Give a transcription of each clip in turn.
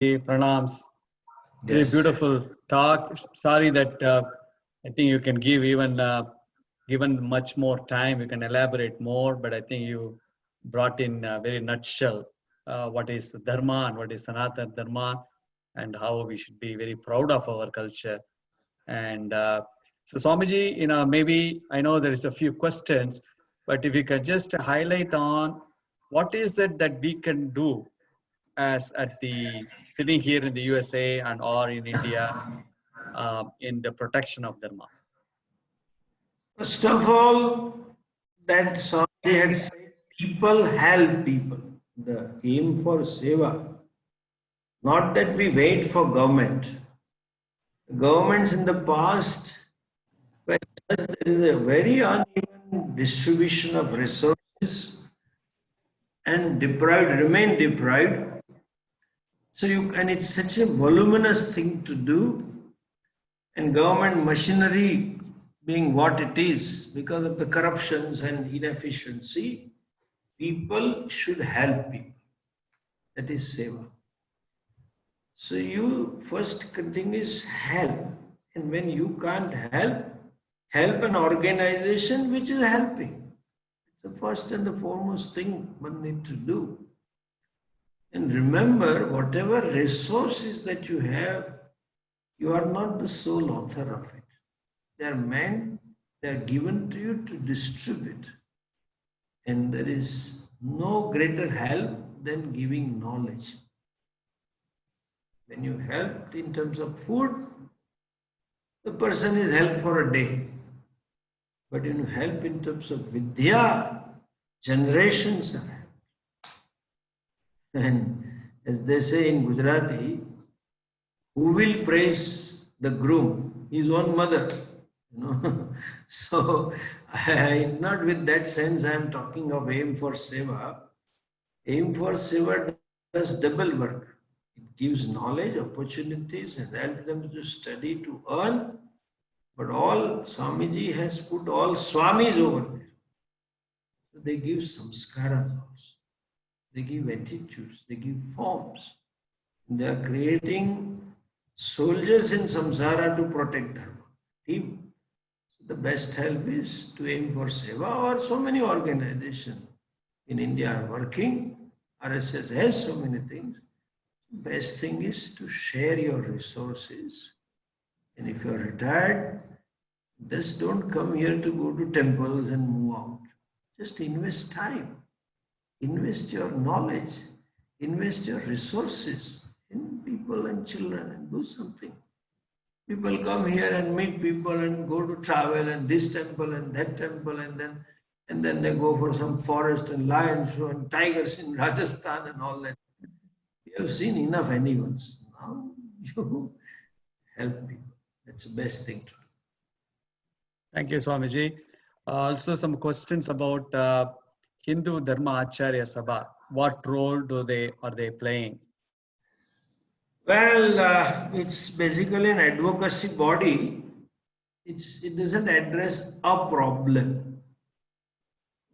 Pranams. Very Yes. beautiful talk. Sorry that I think you can give even given much more time. You can elaborate more, but I think you brought in a very nutshell what is Dharma and what is Sanatana Dharma, and how we should be very proud of our culture. And so, Swamiji, maybe I know there is a few questions, but if you could just highlight on what is it that we can do as at the sitting here in the USA and or in India in the protection of Dharma. First of all, that Swami had said, people help people. The aim for Seva, not that we wait for government. Governments in the past were such there is a very uneven distribution of resources and remain deprived. So and it's such a voluminous thing to do, and government machinery being what it is because of the corruptions and inefficiency, people should help people. That is Seva. So you first thing is help. And when you can't help an organization which is helping. It's the first and the foremost thing one needs to do. And remember, whatever resources that you have, you are not the sole author of it. They are meant, they are given to you to distribute. And there is no greater help than giving knowledge. When you help in terms of food, the person is helped for a day. But when you help in terms of vidya, generations are helped. And as they say in Gujarati, who will praise the groom? His own mother. So, not with that sense I am talking of aim for Seva. Aim for Seva does double work. It gives knowledge, opportunities, and helps them to study, to earn. But all Swamiji has put all Swamis over there. So they give samskaras also. They give attitudes, they give forms. They are creating soldiers in samsara to protect Dharma. Team. The best help is to aim for Seva, or so many organizations in India are working. RSS has so many things. Best thing is to share your resources. And if you are retired, just don't come here to go to temples and move out. Just invest time. Invest your knowledge. Invest your resources in people and children and do something. People come here and meet people and go to travel and this temple and that temple, and then they go for some forest and lion show and tigers in Rajasthan and all that. You have seen enough animals. Now you help people. That's the best thing to do. Thank you, Swamiji. Also, some questions about Hindu Dharma Acharya Sabha. What role are they playing? Well, it's basically an advocacy body. It doesn't address a problem.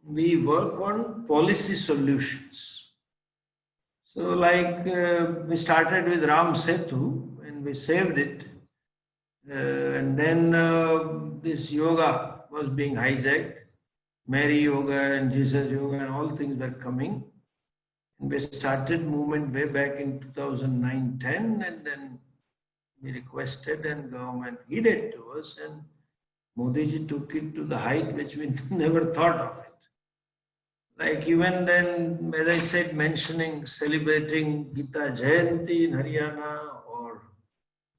We work on policy solutions. So like we started with Ram Setu and we saved it. And then this yoga was being hijacked. Mary Yoga and Jesus Yoga and all things were coming. And we started movement way back in 2009-10, and then we requested and government heeded to us, and Modi ji took it to the height which we never thought of it. Like even then, as I said, celebrating Gita Jayanti in Haryana, or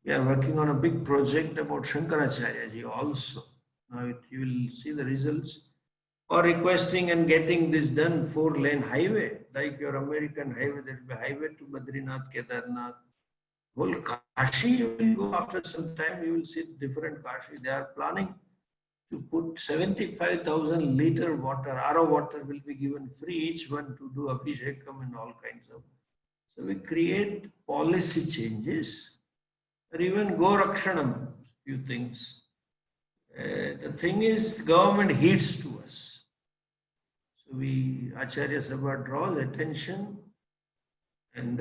we are working on a big project about Shankaracharya ji also. Now you will see the results. Or requesting and getting this done, 4-lane highway, like your American highway, there will be highway to Badrinath, Kedarnath. Whole Kashi, you will go after some time, you will see different Kashi. They are planning to put 75,000 liter water, RO water will be given free, each one to do Abhishekam and all kinds of. So we create policy changes, or even Go Rakshanam, few things. The thing is, government heeds to us. So Acharya Sabha draws attention, and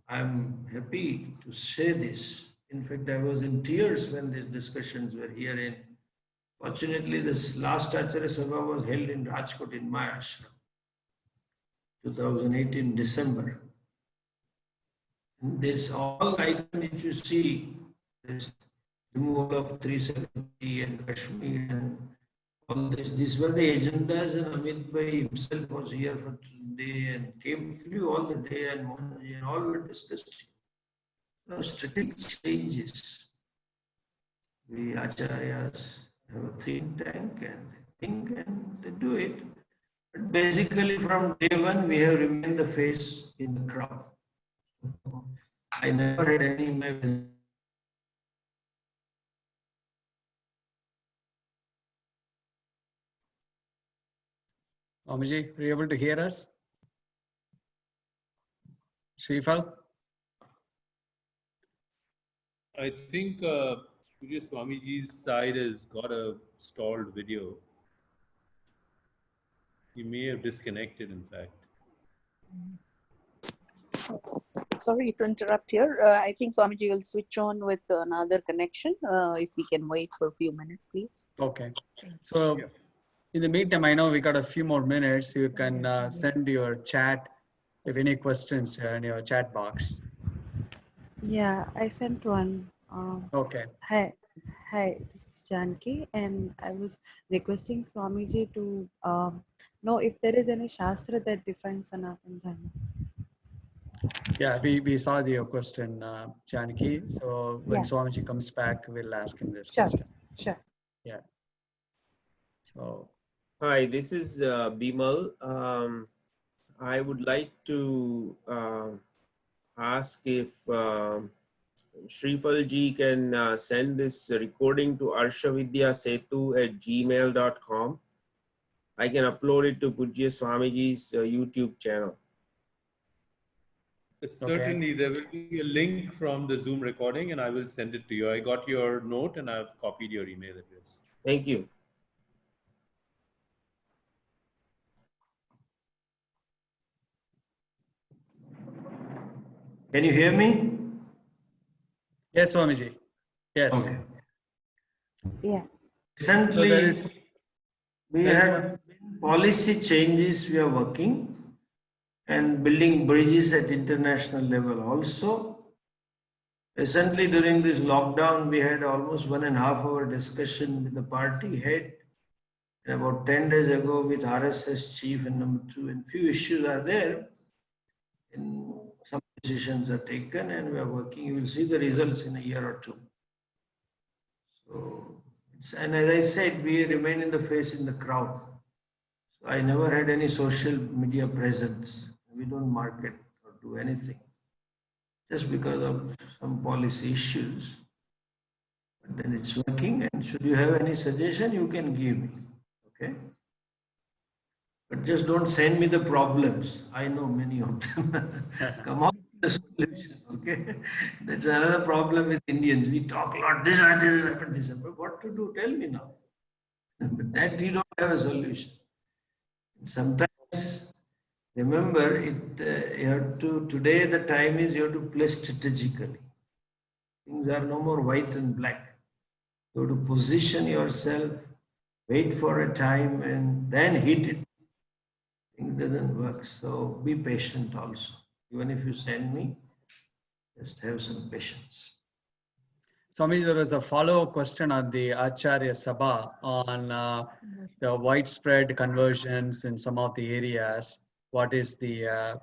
I'm happy to say this. In fact, I was in tears when these discussions were here. Fortunately, this last Acharya Sabha was held in Rajkot in my ashram, 2018 December. And this all icon which you see, this removal of 370 and Kashmir and all this, these were the agendas, and Amit Bhai himself was here for today and flew all the day, and Mohanji and all were discussed. Now, strategic changes. The acharyas have a think tank and they think and they do it. But basically, from day one, we have remained the face in the crowd. I never had any in my business. Swamiji, are you able to hear us? Srifal? I think Puja Swamiji's side has got a stalled video. He may have disconnected, in fact. Sorry to interrupt here. I think Swamiji will switch on with another connection. If we can wait for a few minutes, please. Okay. So in the meantime, I know we got a few more minutes. You can send your chat if any questions in your chat box. Yeah, I sent one. Okay. Hi, this is Janki, and I was requesting Swamiji to know if there is any Shastra that defines Sanatana Dharma. Yeah, we saw your question, Janaki. So when Yeah. Swamiji comes back, we'll ask him this Sure, question. sure. Yeah. So. Hi, this is Bimal. I would like to ask if Srifal ji can send this recording to arshavidyasetu@gmail.com. I can upload it to Pujya Swamiji's YouTube channel. Certainly, there will be a link from the Zoom recording and I will send it to you. I got your note and I've copied your email address. Thank you. Can you hear me? Yes, Swamiji. Yes. Okay. Yeah. Recently, So we have policy changes we are working and building bridges at international level also. Recently, during this lockdown, we had almost 1.5 hour discussion with the party head. And about 10 days ago with RSS chief and number 2, and few issues are there. And some decisions are taken and we are working. You will see the results in a year or two. So, and as I said, we remain in the face in the crowd. So I never had any social media presence. We don't market or do anything just because of some policy issues. But then it's working, and should you have any suggestion, you can give me. Okay? But just don't send me the problems. I know many of them. Come on with the solution. Okay? That's another problem with Indians. We talk a lot. This has happened, this happened. What to do? Tell me now. But that we don't have a solution. Sometimes, remember, you have to, today the time is you have to play strategically. Things are no more white and black. You have to position yourself, wait for a time, and then hit it. It doesn't work. So be patient also. Even if you send me, just have some patience. Swamiji, there was a follow-up question on the Acharya Sabha on the widespread conversions in some of the areas. What is the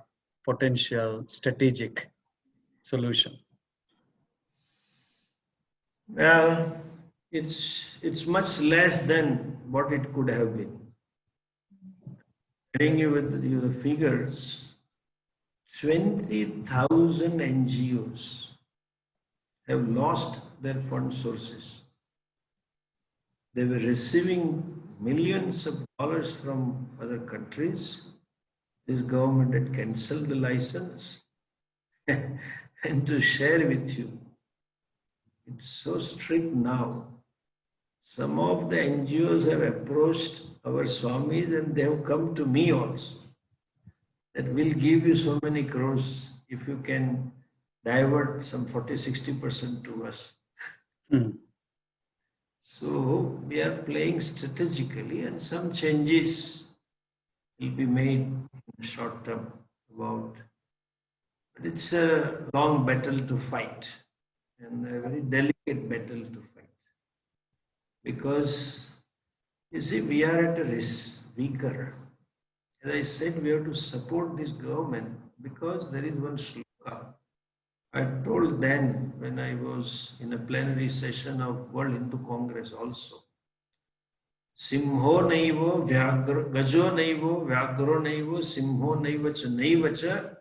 potential strategic solution? Well, it's much less than what it could have been. Sharing you with the figures, 20,000 NGOs have lost their fund sources. They were receiving millions of dollars from other countries. This government had cancelled the license. And to share with you, it's so strict now. Some of the NGOs have approached our Swamis and they have come to me also. That will give you so many crores if you can divert some 40-60% to us. Hmm. So we are playing strategically, and some changes will be made in the short term about. But it's a long battle to fight and a very delicate battle to fight. Because you see, we are at a risk, weaker. As I said, we have to support this government because there is one shloka. I told then when I was in a plenary session of World Hindu Congress also. Simho naivo vyagra, gajo naivo vyagro naivo simho naiva cha naiva cha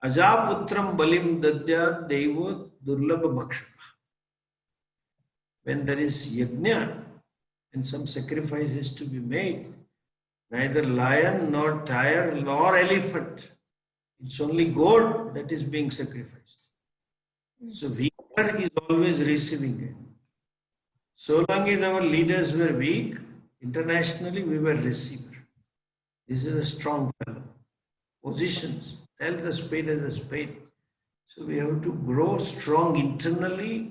ajaputram balim dadya devo durlabha bhakshaka. When there is yajna and some sacrifice is to be made, neither lion nor tiger nor elephant. It's only goat that is being sacrificed. So weaker is always receiving it. So long as our leaders were weak, internationally we were receiver. This is a strong fellow. Positions, tell the spade as a spade. So we have to grow strong internally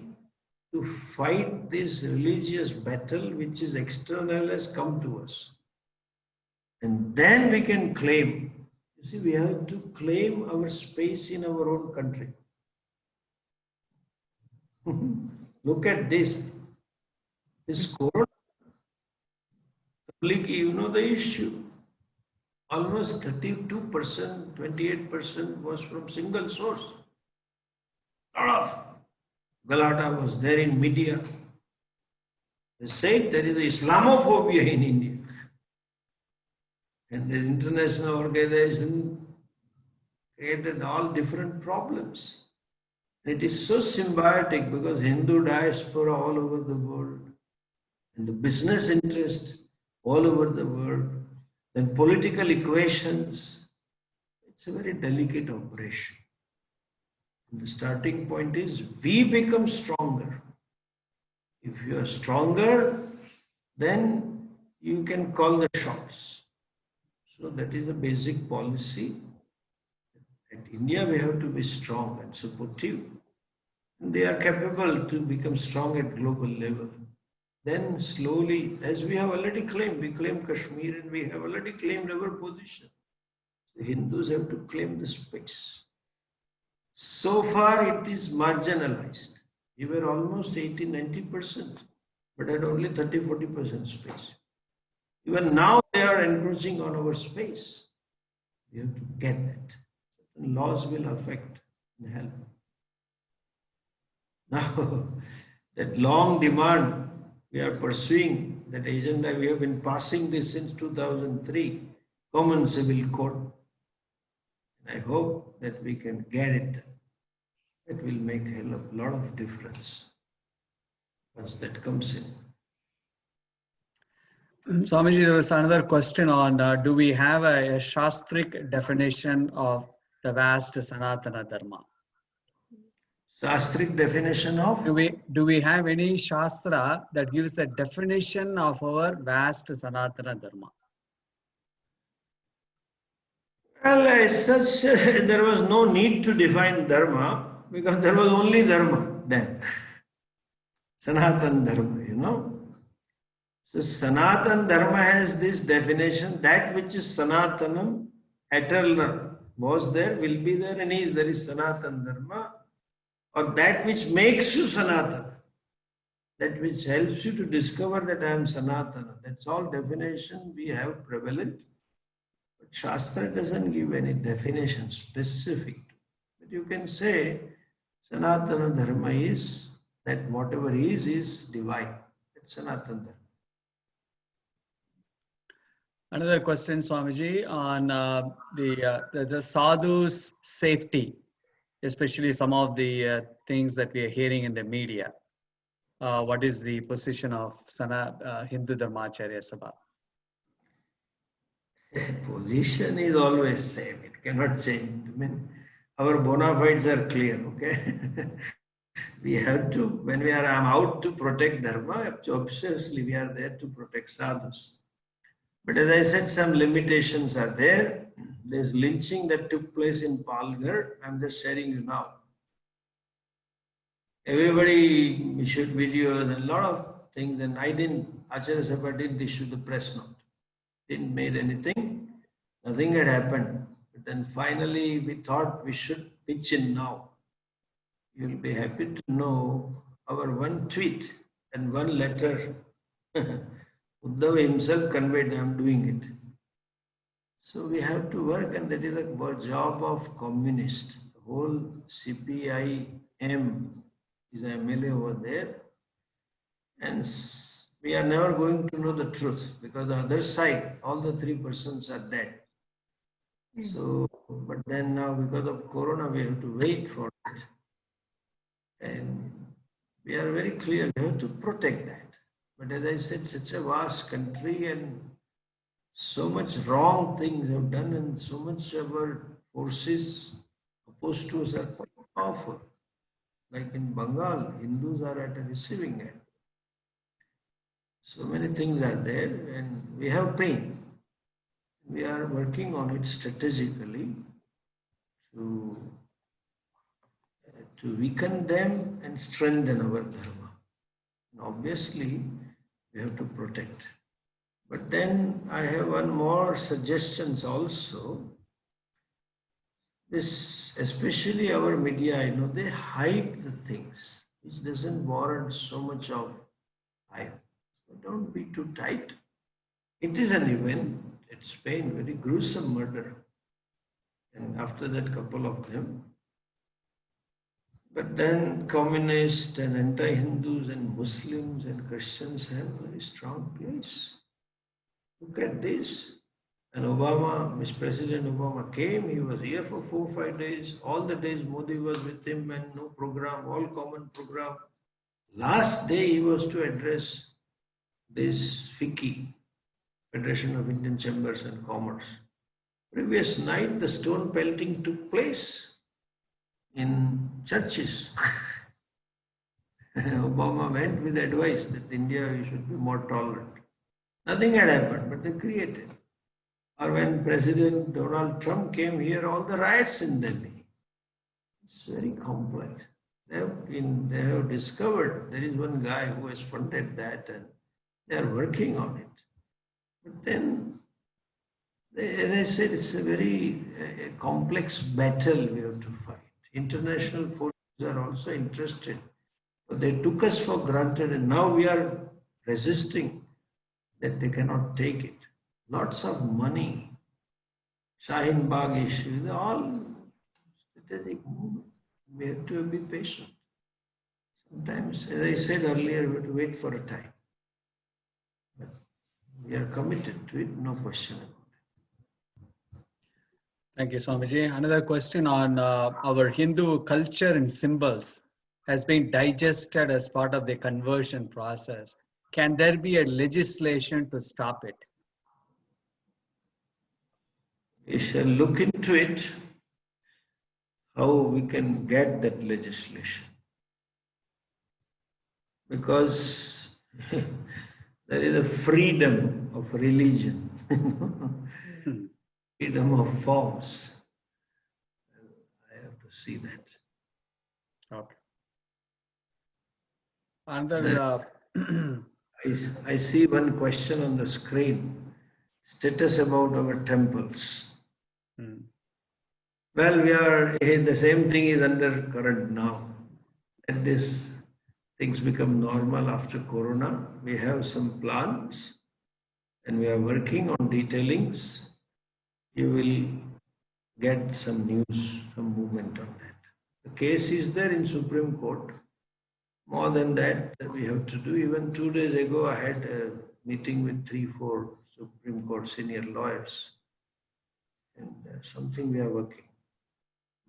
to fight this religious battle which is external has come to us. And then we can claim. You see, we have to claim our space in our own country. Look at this. This corona. You know the issue. Almost 32%, 28% was from single source. A lot of Galata was there in media. They said there is Islamophobia in India. And the international organization created all different problems. It is so symbiotic because Hindu diaspora all over the world and the business interests all over the world, then political equations. It's a very delicate operation. And the starting point is we become stronger. If you are stronger, then you can call the shots. So that is the basic policy. At India, we have to be strong and supportive. And they are capable to become strong at global level. Then slowly, as we have already claimed, we claim Kashmir and we have already claimed our position. The Hindus have to claim the space. So far, it is marginalized. We were almost 80-90%, but had only 30-40% space. Even now, they are encroaching on our space. We have to get that. Certain laws will affect and help. Now, that long demand we are pursuing, that agenda, we have been passing this since 2003, Common Civil Code. I hope that we can get it. It will make a lot of difference once that comes in. Swamiji, there was another question on do we have a Shastric definition of the vast Sanatana Dharma? Shastric definition of? Do we have any Shastra that gives a definition of our vast Sanatana Dharma? Well, as such, there was no need to define Dharma because there was only Dharma then. Sanatana Dharma, you know. So Sanatana Dharma has this definition, that which is Sanatanam, eternal, was there, will be there, and is there is Sanatana Dharma, or that which makes you Sanatana, that which helps you to discover that I am Sanatana. That's all definition we have prevalent. But Shastra doesn't give any definition specific. But you can say Sanatana Dharma is that whatever is divine. It's Sanatana Dharma. Another question, Swamiji, on the sadhu's safety, especially some of the things that we are hearing in the media. What is the position of Hindu Dharmacharya Sabha? Position is always same. It cannot change. I mean, our bona fides are clear. Okay, we have to. When we are out to protect dharma, obviously we are there to protect sadhus. But as I said, some limitations are there. There's lynching that took place in Palghar. I'm just sharing you now. Everybody issued videos and a lot of things, and Acharya Sabha didn't issue the press note. Didn't made anything. Nothing had happened. But then finally we thought we should pitch in now. You'll be happy to know our one tweet and one letter. Uddhava himself conveyed, I am doing it. So we have to work, and that is a job of communist. The whole CPIM is a MLA over there, and we are never going to know the truth because the other side, all the three persons are dead. So, but then now because of Corona, we have to wait for it. And we are very clear, we have to protect that. But as I said, such a vast country and so much wrong things have done, and so much our forces opposed to us are quite powerful. Like in Bengal, Hindus are at a receiving end. So many things are there, and we have pain. We are working on it strategically to weaken them and strengthen our dharma. And obviously, we have to protect. But then I have one more suggestions also. This, especially our media, they hype the things, which doesn't warrant so much of hype. So don't be too tight. It is an event at Spain, very gruesome murder. And after that, couple of them. But then communists and anti-Hindus and Muslims and Christians have a very strong place. Look at this. And Obama, Mr. President Obama came, he was here for 4-5 days. All the days Modi was with him and no program, all common program. Last day he was to address this FICCI, Federation of Indian Chambers and Commerce. Previous night the stone pelting took place in churches. Obama went with advice that India should be more tolerant. Nothing had happened, but they created. Or when President Donald Trump came here, all the riots in Delhi. It's very complex. They have discovered there is one guy who has funded that, and they are working on it. But then, as I said, it's a very complex battle we have to fight. International forces are also interested. But they took us for granted, and now we are resisting that they cannot take it. Lots of money, Shaheen Bagh issue, all strategic movement. We have to be patient. Sometimes, as I said earlier, we have to wait for a time. But we are committed to it, no question about it. Thank you, Swamiji. Another question on our Hindu culture and symbols has been digested as part of the conversion process. Can there be a legislation to stop it? We shall look into it, how we can get that legislation. Because there is a freedom of religion, freedom of forms. I have to see that. Okay. Another, I see one question on the screen. Status about our temples. Well, the same thing is under current now. And this things become normal after Corona. We have some plans and we are working on detailings. You will get some news, some movement on that. The case is there in Supreme Court. More than that, we have to do. Even 2 days ago, I had a meeting with 3-4 Supreme Court senior lawyers. And something we are working.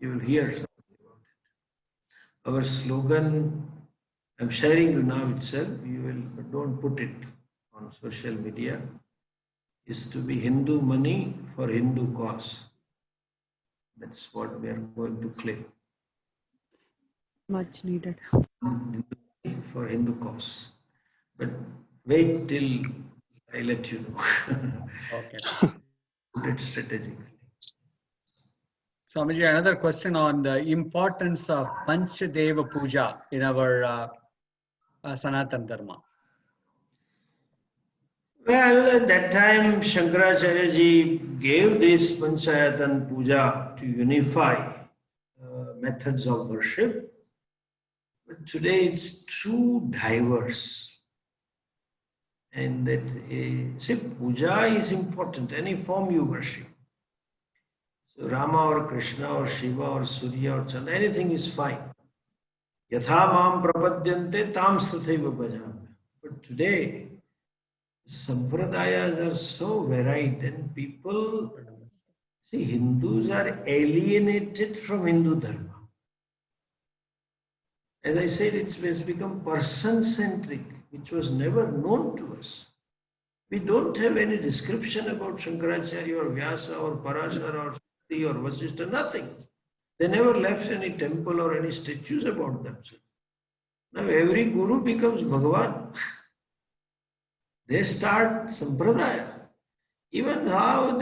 You will hear something about it. Our slogan, I'm sharing you now itself, you will, but don't put it on social media, is to be Hindu money for Hindu cause. That's what we are going to claim. Much needed. For Hindu cause. But wait till I let you know. okay. Put it strategically. Swamiji, another question on the importance of Panchadeva Puja in our Sanatana Dharma. Well, at that time, Shankaracharya ji gave this Panchayatan Puja to unify methods of worship. But today it's too diverse. And that, see, puja is important, any form you worship. So Rama or Krishna or Shiva or Surya or Chandra, anything is fine. Yatha mam prapadyante tam sathaiva bhajami. But today, sampradayas are so varied and people, see, Hindus are alienated from Hindu Dharma. As I said, it's become person-centric, which was never known to us. We don't have any description about Shankaracharya or Vyasa or Parashara or Sati or Vasishtha, nothing. They never left any temple or any statues about themselves. Now every guru becomes Bhagavan. They start Sampradaya. Even how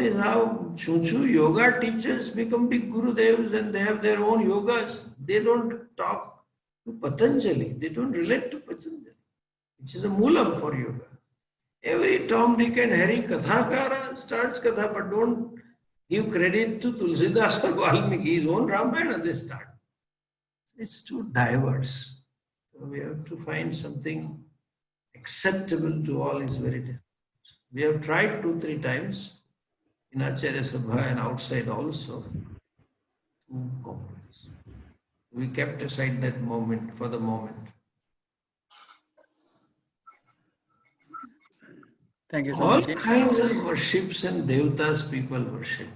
Chuchu yoga teachers become big Gurudevs and they have their own yogas. They don't talk to Patanjali. They don't relate to Patanjali, which is a moolam for yoga. Every Tom, Dick and Harry Kathakara starts Katha, but don't give credit to Tulsidas or Valmiki. His own Ramayana they start. It's too diverse. So we have to find something acceptable to all is very difficult. We have tried 2-3 times in Acharya Sabha and outside also. Too complex. We kept aside that moment for the moment. Thank you, All Swamiji. kinds of worships and devatas people worship.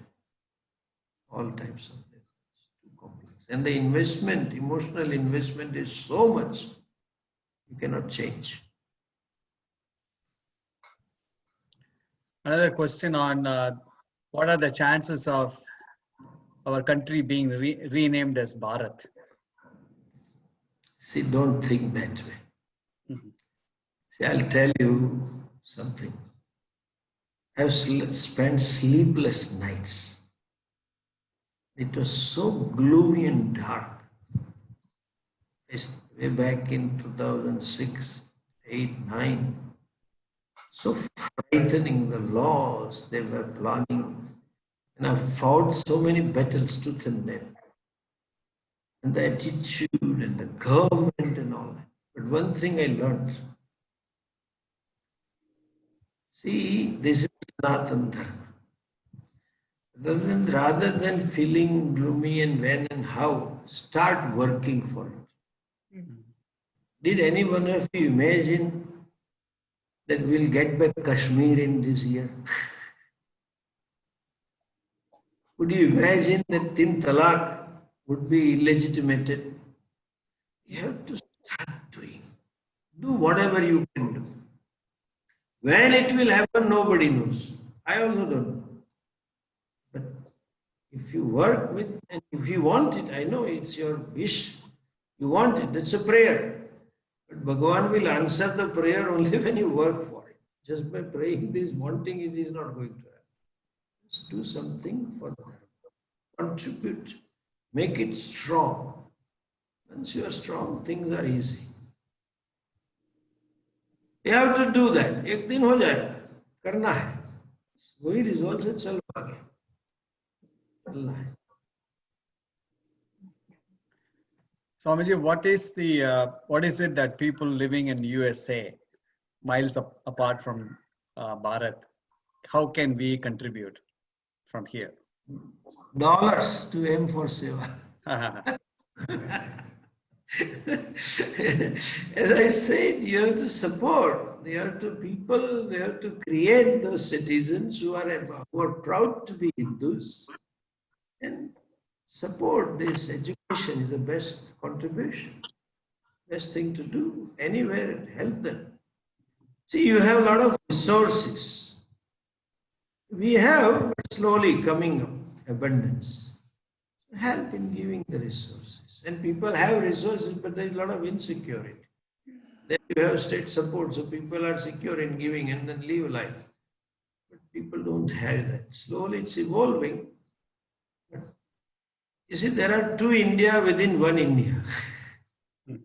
All types of devatas. Too complex. And the investment, emotional investment is so much, you cannot change. Another question on what are the chances of our country being renamed as Bharat? See, don't think that way. Mhm. See, I'll tell you something. I've spent sleepless nights. It was so gloomy and dark. Way back in 2006, 8, 9. So frightening, the laws they were planning. And I fought so many battles tooth and nail. And the attitude and the government and all that. But one thing I learned. See, this is Sanatana Dharma. Rather than feeling gloomy and when and how, start working for it. Did any one of you imagine that we'll get back Kashmir in this year? Would you imagine that Tin Talaq would be illegitimated? You have to start doing. Do whatever you can do. When it will happen, nobody knows. I also don't know. But if you work with, and if you want it, I know it's your wish. You want it, that's a prayer. But Bhagavan will answer the prayer only when you work for it. Just by praying this, wanting it is not going to happen. Just do something for them. Contribute. Make it strong. Once you are strong, things are easy. You have to do that. एक दिन हो जाएगा, करना है. वही resolve से चल आगे. चलना है. Swamiji, what is it that people living in USA, miles apart from Bharat, how can we contribute from here? Dollars to aim for Seva. As I said, you have to support. They have to create those citizens who are proud to be Hindus and support this. Education is the best contribution, best thing to do anywhere and help them. See, you have a lot of resources. We have, but slowly coming up, abundance. Help in giving the resources. And people have resources, but there is a lot of insecurity. Then you have state support, so people are secure in giving and then live life. But people don't have that. Slowly it's evolving. But You see, there are two India within one India. Hmm.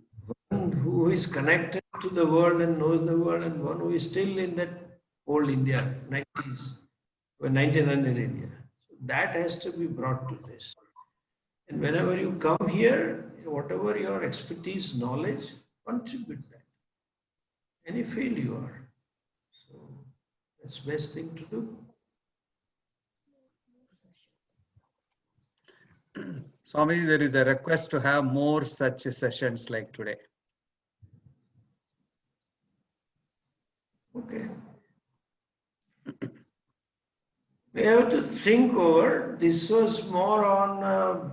One who is connected to the world and knows the world, and one who is still in that old India, 90s, or 1900 India. So that has to be brought to this. And whenever you come here, whatever your expertise, knowledge, contribute that. Any field you are. So that's the best thing to do. Swami, there is a request to have more such sessions like today. Okay. We have to think over. This was more on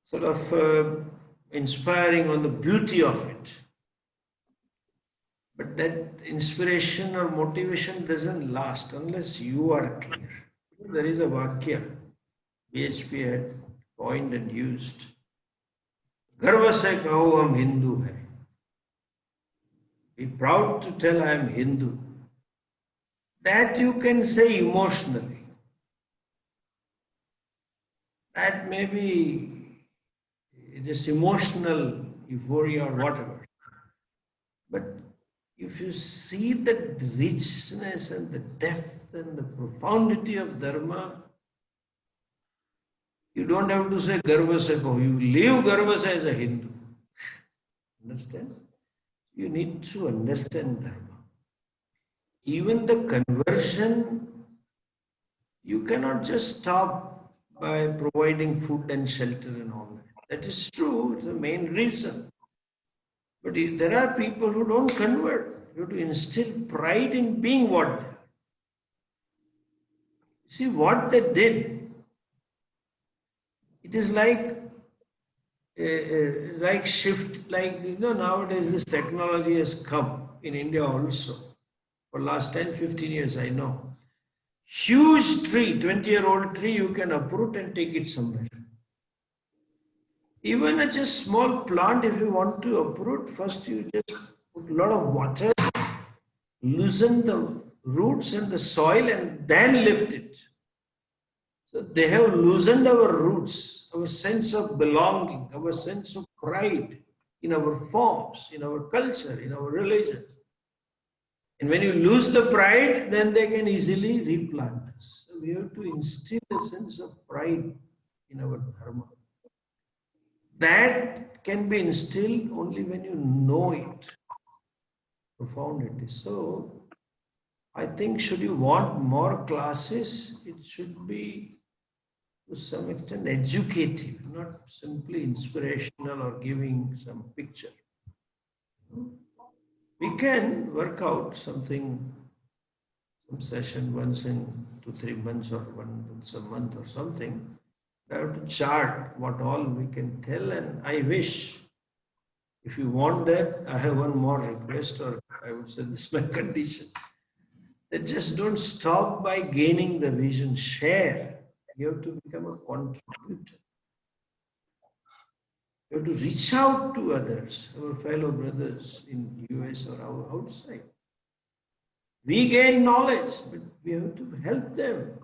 sort of inspiring on the beauty of it. But that inspiration or motivation doesn't last unless you are clear. There is a Vakya BHP had coined and used. Garva se kaho hum Hindu hai. Be proud to tell I am Hindu. That you can say emotionally. That may be just emotional euphoria or whatever. But if you see the richness and the depth and the profundity of Dharma, you don't have to say Garva se kaho. You live Garva se as a Hindu. Understand? You need to understand Dharma. Even the conversion, you cannot just stop by providing food and shelter and all that. That is true, it's the main reason. But there are people who don't convert. You have to instill pride in being what they are. See what they did. It is like shift, nowadays this technology has come in India also. For last 10, 15 years, I know. Huge tree, 20-year-old tree, you can uproot and take it somewhere. Even a just small plant, if you want to uproot, first you just put a lot of water, loosen the roots and the soil, and then lift it. So they have loosened our roots, our sense of belonging, our sense of pride in our forms, in our culture, in our religions. And when you lose the pride, then they can easily replant us. So we have to instill a sense of pride in our dharma. That can be instilled only when you know it, profound it is. So I think should you want more classes, it should be to some extent educative, not simply inspirational or giving some picture. We can work out something, some session once in 2-3 months or once a month or something. I have to chart what all we can tell, and I wish, if you want that, I have one more request, or I would say this is my condition, that just don't stop by gaining the vision, share. You have to become a contributor. You have to reach out to others, our fellow brothers in US or outside. We gain knowledge, but we have to help them.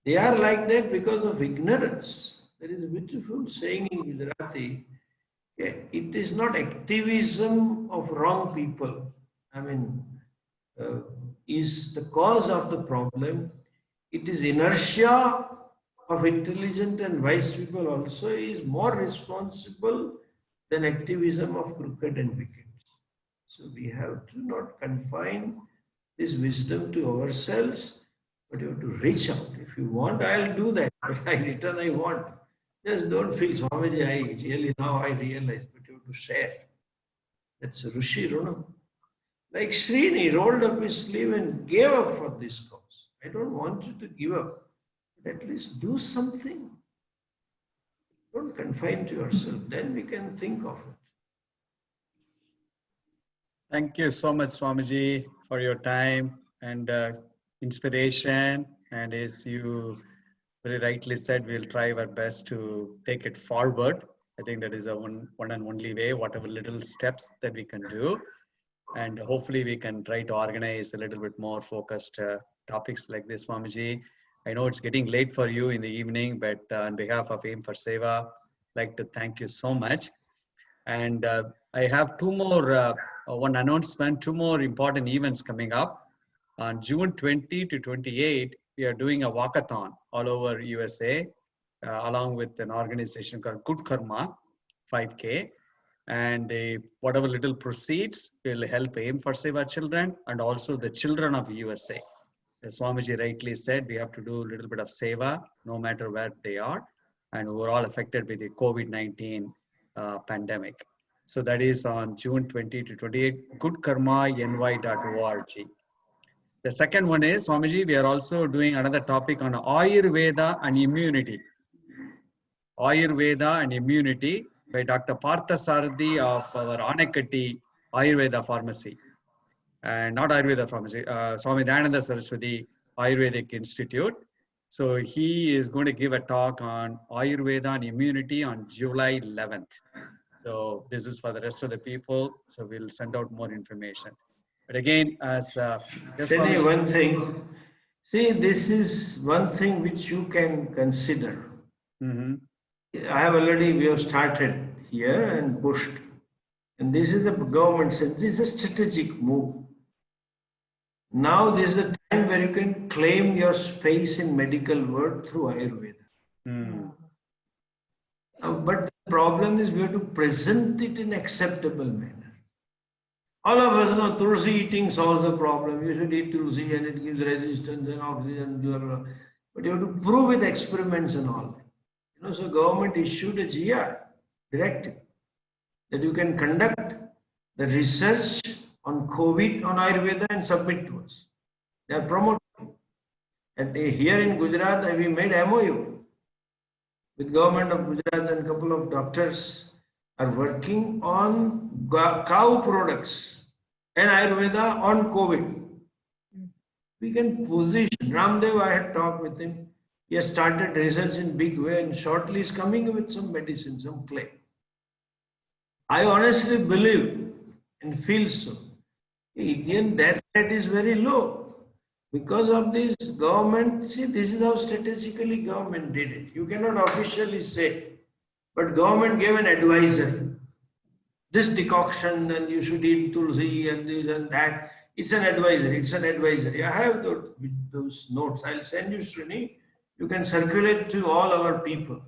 They are like that because of ignorance. There is a beautiful saying in Gujarati, it is not activism of wrong people, is the cause of the problem. It is inertia of intelligent and wise people also is more responsible than activism of crooked and wicked. So we have to not confine this wisdom to ourselves, but you have to reach out. If you want, I'll do that, but I want. Just don't feel, Swamiji, now I realize, but you have to share. That's a Rishi Runam. Like Srini rolled up his sleeve and gave up for this cause. I don't want you to give up, but at least do something. Don't confine to yourself. Then we can think of it. Thank you so much, Swamiji, for your time and inspiration. And as you very rightly said, we'll try our best to take it forward. I think that is a one and only way, whatever little steps that we can do. And hopefully we can try to organize a little bit more focused topics like this, Swamiji. I know it's getting late for you in the evening, but on behalf of Aim for Seva, I'd like to thank you so much. And I have one announcement, two more important events coming up. On June 20 to 28, we are doing a walkathon all over USA, along with an organization called Good Karma 5K. And whatever little proceeds will help Aim for Seva children and also the children of USA. As Swamiji rightly said, we have to do a little bit of Seva, no matter where they are. And we're all affected by the COVID-19 pandemic. So that is on June 20 to 28, goodkarmany.org. The second one is, Swamiji, we are also doing another topic on Ayurveda and immunity. Ayurveda and immunity by Dr. Partha Sarthi of our Anekatti Ayurveda Pharmacy. And not Ayurveda Pharmacy, Swami Dayananda Saraswati Ayurvedic Institute. So he is going to give a talk on Ayurveda and immunity on July 11th. So this is for the rest of the people. So we'll send out more information. But again, as tell you one thing. See, this is one thing which you can consider. We have started here and pushed. And this is the government said, this is a strategic move. Now this is a time where you can claim your space in medical world through Ayurveda. But the problem is we have to present it in acceptable manner. All of us know tulsi eating solves the problem. You should eat tulsi and it gives resistance and oxygen, blah, blah. But you have to prove with experiments and all. So government issued a GR directive that you can conduct the research on COVID on Ayurveda and submit to us. They are promoting. And here in Gujarat, we made MOU with government of Gujarat, and a couple of doctors are working on cow products and Ayurveda on COVID. We can position. Ramdev, I had talked with him. He has started research in big way and shortly is coming with some medicine, some claim. I honestly believe and feel so. The Indian death rate is very low because of this government. See, this is how strategically government did it. You cannot officially say, but government gave an advisory. This decoction and you should eat tulsi and this and that. It's an advisory. It's an advisory. I have those notes. I'll send you, Srini. You can circulate to all our people.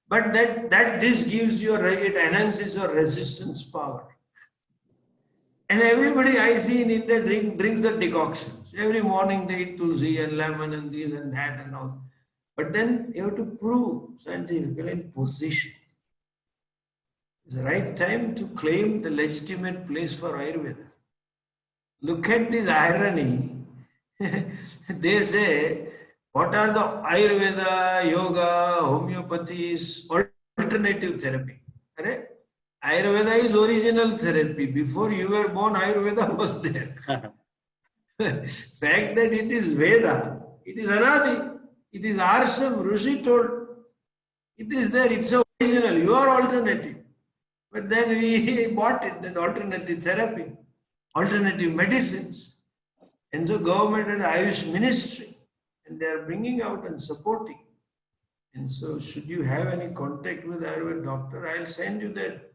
But this gives you, it enhances your resistance power. And everybody I see in India drinks the decoctions. Every morning they eat tulsi and lemon and this and that and all. But then you have to prove scientifically and position. It's the right time to claim the legitimate place for Ayurveda. Look at this irony. They say, what are the Ayurveda, yoga, homeopathies, alternative therapy? Ayurveda is original therapy. Before you were born, Ayurveda was there. Fact that it is Veda, it is Anadi, it is Arsam, Rishi told. It is there, it's original, you are alternative. But then we bought it, that alternative therapy, alternative medicines. And so government and Ayush ministry, and they are bringing out and supporting. And so should you have any contact with Ayurveda doctor, I'll send you that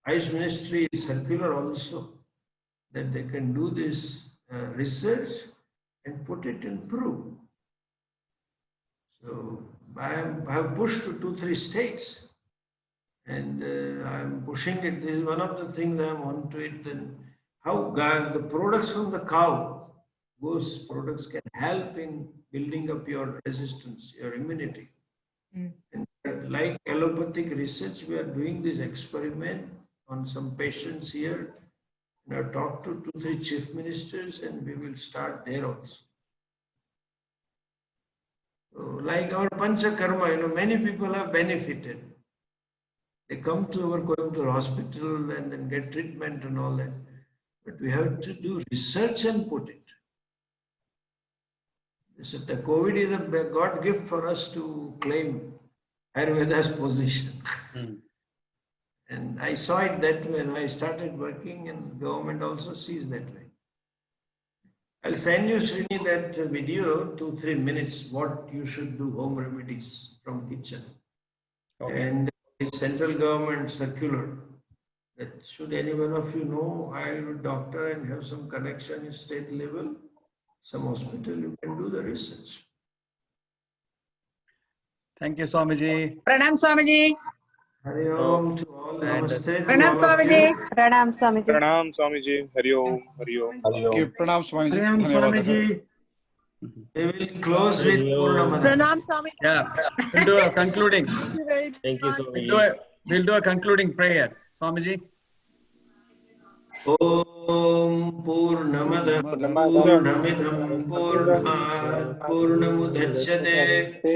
Ayush ministry circular also, that they can do this research and put it in proof. So I have pushed to 2-3 states, and I'm pushing it. This is one of the things I'm onto it. And how the products from the cow, those products can help in building up your resistance, your immunity. And like allopathic research, we are doing this experiment on some patients here. And I've talked to 2-3 chief ministers, and we will start there also. So like our Pancha Karma, many people have benefited. They come to our Coimbatore hospital and then get treatment and all that. But we have to do research and put it. So the COVID is a God gift for us to claim Ayurveda's position. And I saw it that way when I started working, and government also sees that way. I'll send you, Srini, that video, 2-3 minutes, what you should do, home remedies from kitchen. Okay. And it's central government circular that should any one of you know, hire a doctor and have some connection in state level, some hospital, you can do the research. Thank you, Swamiji. Pranam Swamiji. Hari Om to all, And- namaste to Pranam all of Swamiji. you. Pranam Swamiji. प्रणाम Swami ji Hariom Hariom Okay, pranam Swamiji. Pranam Dhanyawad. Swamiji. We will close with Purnamada. Pranam Swamiji. Yeah, we'll do a concluding. Thank you, Swami. We'll do a concluding prayer. Swamiji. Om Purnamada Purnamidam Purnat Purnamudachyate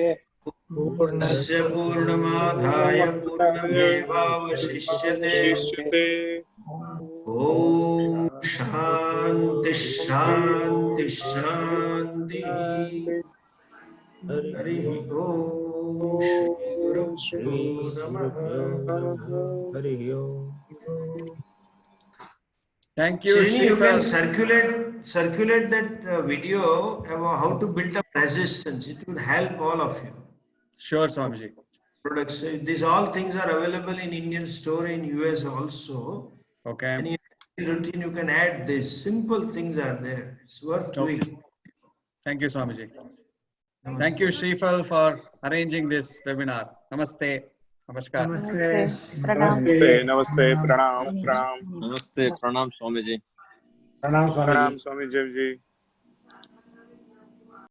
Purnasya Purnamadhaya Purnamevavashishyate Om Shanti Shanti Shanti Hari Om Shri Guru Namaha. Hari Om. Thank you, Srini, you can Shripal. circulate that video about how to build up resistance. It will help all of you. Sure, Swamiji. Products. These all things are available in Indian store in US also. Okay. Any routine you can add this. Simple things are there. It's worth doing. Thank you, Swamiji. Namaste. Thank you, Shrifal, for arranging this webinar. Namaste. Namaskar. Namaste. Pranam. नमस्ते नमस्ते प्रणाम प्रणाम नमस्ते प्रणाम Swami ji Pranam Swamiji. प्रणाम स्वामी जी